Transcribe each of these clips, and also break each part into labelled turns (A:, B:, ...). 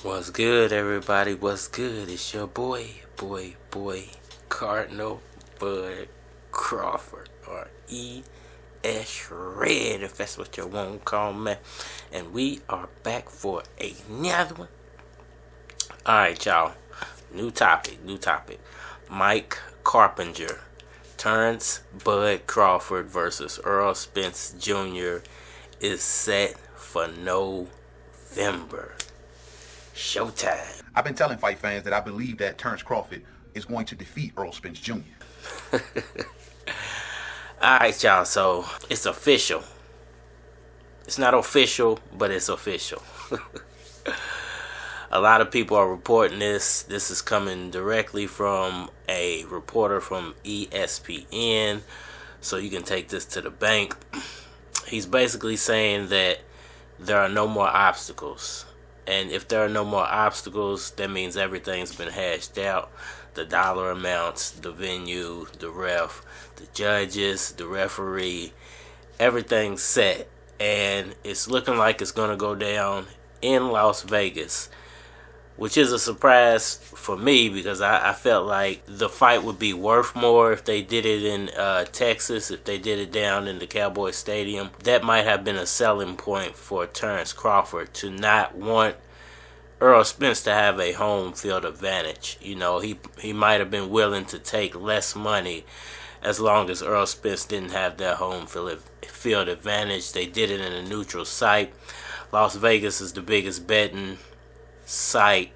A: What's good, everybody? What's good? It's your boy, Cardinal Bud Crawford, or E.S. Red, if that's what you want to call me. And we are back for another one. Alright, y'all. New topic. Mike Coppinger, Terence Bud Crawford versus Errol Spence Jr. is set for November. Showtime.
B: I've been telling fight fans that I believe that Terence Crawford is going to defeat Errol Spence Jr.
A: Alright, y'all, so it's official. It's not official, but it's official. A lot of people are reporting this. This is coming directly from a reporter from ESPN, so you can take this to the bank. He's basically saying that there are no more obstacles. And if there are no more obstacles, that means everything's been hashed out. The dollar amounts, the venue, the ref, the judges, the referee, everything's set. And it's looking like it's going to go down in Las Vegas, which is a surprise for me because I felt like the fight would be worth more if they did it in Texas, if they did it down in the Cowboy Stadium. That might have been a selling point for Terence Crawford to not want Errol Spence to have a home field advantage. You know, he might have been willing to take less money as long as Errol Spence didn't have that home field advantage. They did it in a neutral site. Las Vegas is the biggest betting site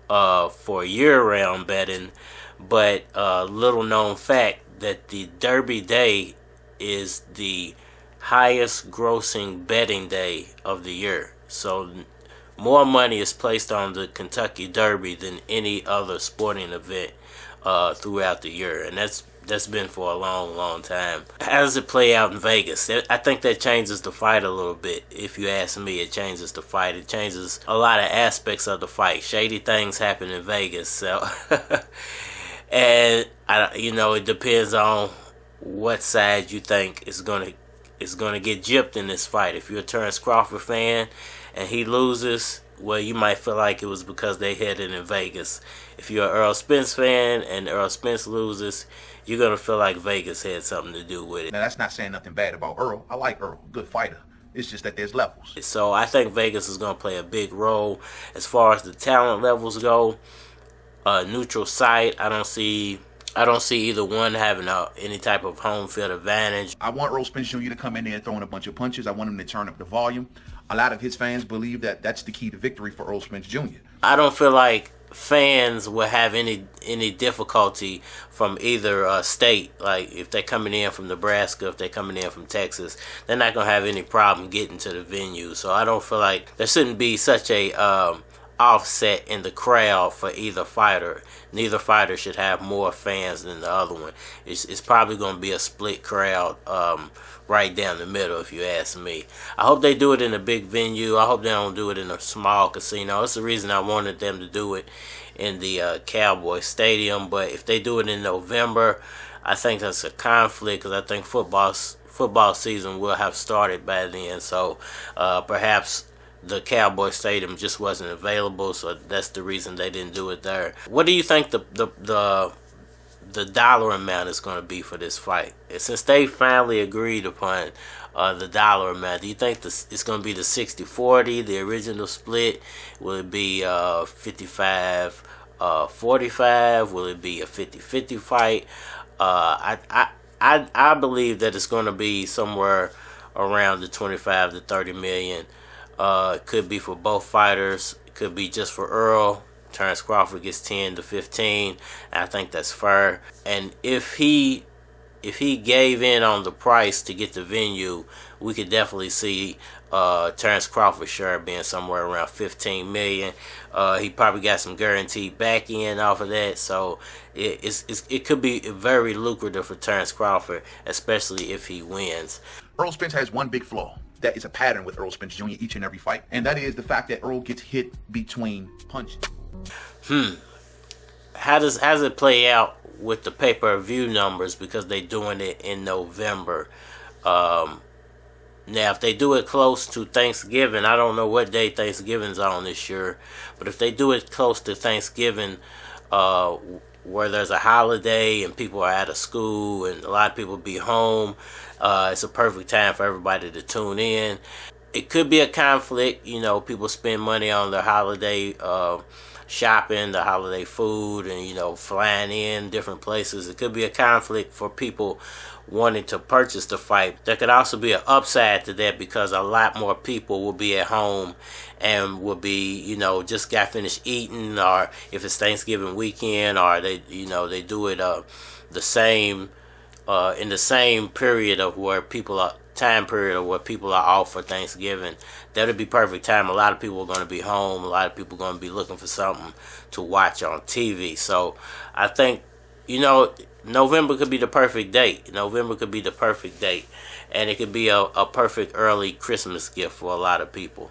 A: for year-round betting, but little known fact that the Derby Day is the highest grossing betting day of the year. So more money is placed on the Kentucky Derby than any other sporting event throughout the year, and that's been for a long time. How does it play out in Vegas? I think that changes the fight a little bit. If you ask me, it changes the fight. It changes a lot of aspects of the fight. Shady things happen in Vegas, so and it depends on what side you think is gonna get gypped in this fight. If you're a Terence Crawford fan and he loses, well, you might feel like it was because they had it in Vegas. If you're an Errol Spence fan and Errol Spence loses, you're going to feel like Vegas had something to do with it.
B: Now, that's not saying nothing bad about Errol. I like Errol. Good fighter. It's just that there's levels.
A: So I think Vegas is going to play a big role as far as the talent levels go. Neutral site, I don't see either one having any type of home field advantage.
B: I want Errol Spence Jr. to come in there throwing a bunch of punches. I want him to turn up the volume. A lot of his fans believe that that's the key to victory for Errol Spence Jr.
A: I don't feel like fans will have any difficulty from either state. Like if they're coming in from Nebraska, if they're coming in from Texas, they're not going to have any problem getting to the venue. So I don't feel like there shouldn't be such a offset in the crowd for either fighter. Neither fighter should have more fans than the other one. It's probably going to be a split crowd right down the middle, if you ask me. I hope they do it in a big venue. I hope they don't do it in a small casino. That's the reason I wanted them to do it in the Cowboy Stadium. But if they do it in November, I think that's a conflict because I think football season will have started by then. So perhaps the Cowboy Stadium just wasn't available, so that's the reason they didn't do it there. What do you think the dollar amount is going to be for this fight? Since they finally agreed upon the dollar amount, do you think it's going to be the 60-40, the original split? Will it be 55-45? Will it be a 50-50 fight? I believe that it's going to be somewhere around the 25 to 30 million. It could be for both fighters. It could be just for Errol. Terence Crawford gets 10 to 15. I think that's fair. And if he gave in on the price to get the venue, we could definitely see Terence Crawford's share being somewhere around 15 million. He probably got some guaranteed back end off of that, so it could be very lucrative for Terence Crawford, especially if he wins.
B: Errol Spence has one big flaw. That is a pattern with Errol Spence Jr. each and every fight, and that is the fact that Errol gets hit between punches.
A: How does it play out with the pay-per-view numbers, because they're doing it in November? Now, if they do it close to Thanksgiving, I don't know what day Thanksgiving's on this year, but if they do it close to Thanksgiving, where there's a holiday and people are out of school and a lot of people be home, it's a perfect time for everybody to tune in. It could be a conflict, you know, people spend money on their holiday shopping, the holiday food, and, you know, flying in different places. It could be a conflict for people wanting to purchase the fight. There could also be an upside to that because a lot more people will be at home and will be, you know, just got finished eating, or if it's Thanksgiving weekend, or they, you know, they do it the same in the same period of where people are time period of where people are off for Thanksgiving. That'll be perfect time. A lot of people are going to be home. A lot of people are going to be looking for something to watch on TV. So I think, you know, November could be the perfect date. November could be the perfect date. And it could be a perfect early Christmas gift for a lot of people.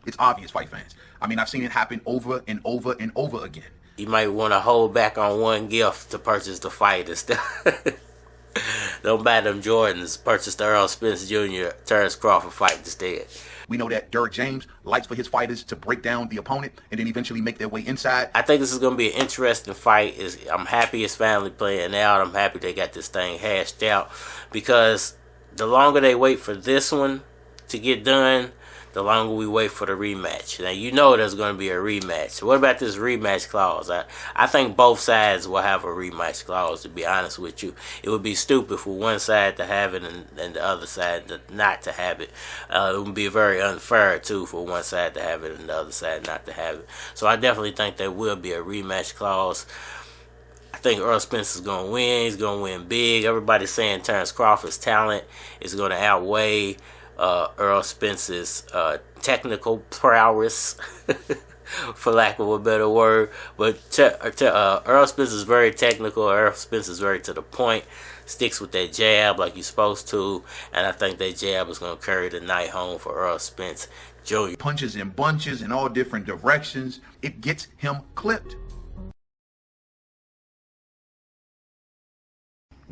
B: It's obvious, fight fans. I mean, I've seen it happen over and over and over again.
A: You might want to hold back on one gift to purchase the fight instead. Don't buy them Jordans. Purchase the Errol Spence Jr. Terence Crawford fight instead.
B: We know that Derrick James likes for his fighters to break down the opponent and then eventually make their way inside.
A: I think this is going to be an interesting fight. I'm happy it's finally playing out. I'm happy they got this thing hashed out, because the longer they wait for this one to get done, the longer we wait for the rematch. Now, you know there's going to be a rematch. What about this rematch clause? I think both sides will have a rematch clause, to be honest with you. It would be stupid for one side to have it and the other side not to have it. It would be very unfair, too, for one side to have it and the other side not to have it. So I definitely think there will be a rematch clause. I think Errol Spence is going to win. He's going to win big. Everybody's saying Terence Crawford's talent is going to outweigh Errol Spence's technical prowess, for lack of a better word. But Errol Spence is very technical. Errol Spence is very to the point. Sticks with that jab like you're supposed to. And I think that jab is going to carry the night home for Errol Spence Jr.
B: Punches in bunches in all different directions. It gets him clipped.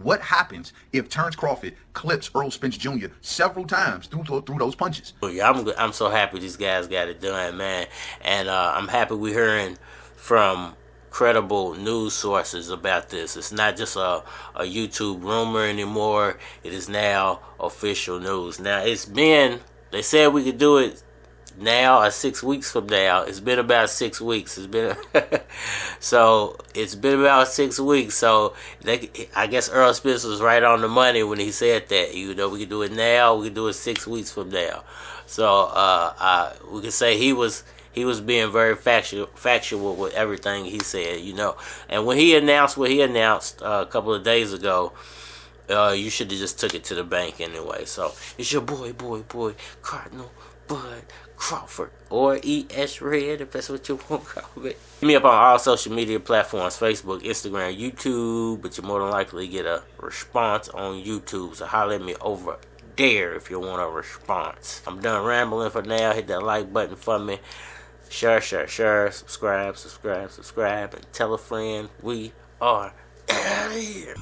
B: What happens if Terence Crawford clips Errol Spence Jr. several times through those punches?
A: Yeah, I'm so happy these guys got it done, man. And I'm happy we're hearing from credible news sources about this. It's not just a YouTube rumor anymore. It is now official news. Now, they said we could do it now or 6 weeks from now. It's been about 6 weeks. It's been it's been about 6 weeks. So I guess Errol Spence was right on the money when he said that. You know, we can do it now. We can do it 6 weeks from now. So we can say he was being very factual with everything he said. You know, and when he announced what he announced a couple of days ago, you should have just took it to the bank anyway. So it's your boy, Cardinal Bud Crawford, or ES Red, if that's what you want to call it. Hit me up on all social media platforms, Facebook, Instagram, YouTube, but you more than likely get a response on YouTube, so holler at me over there if you want a response. I'm done rambling for now. Hit that like button for me. Share, subscribe, and tell a friend. We are out of here.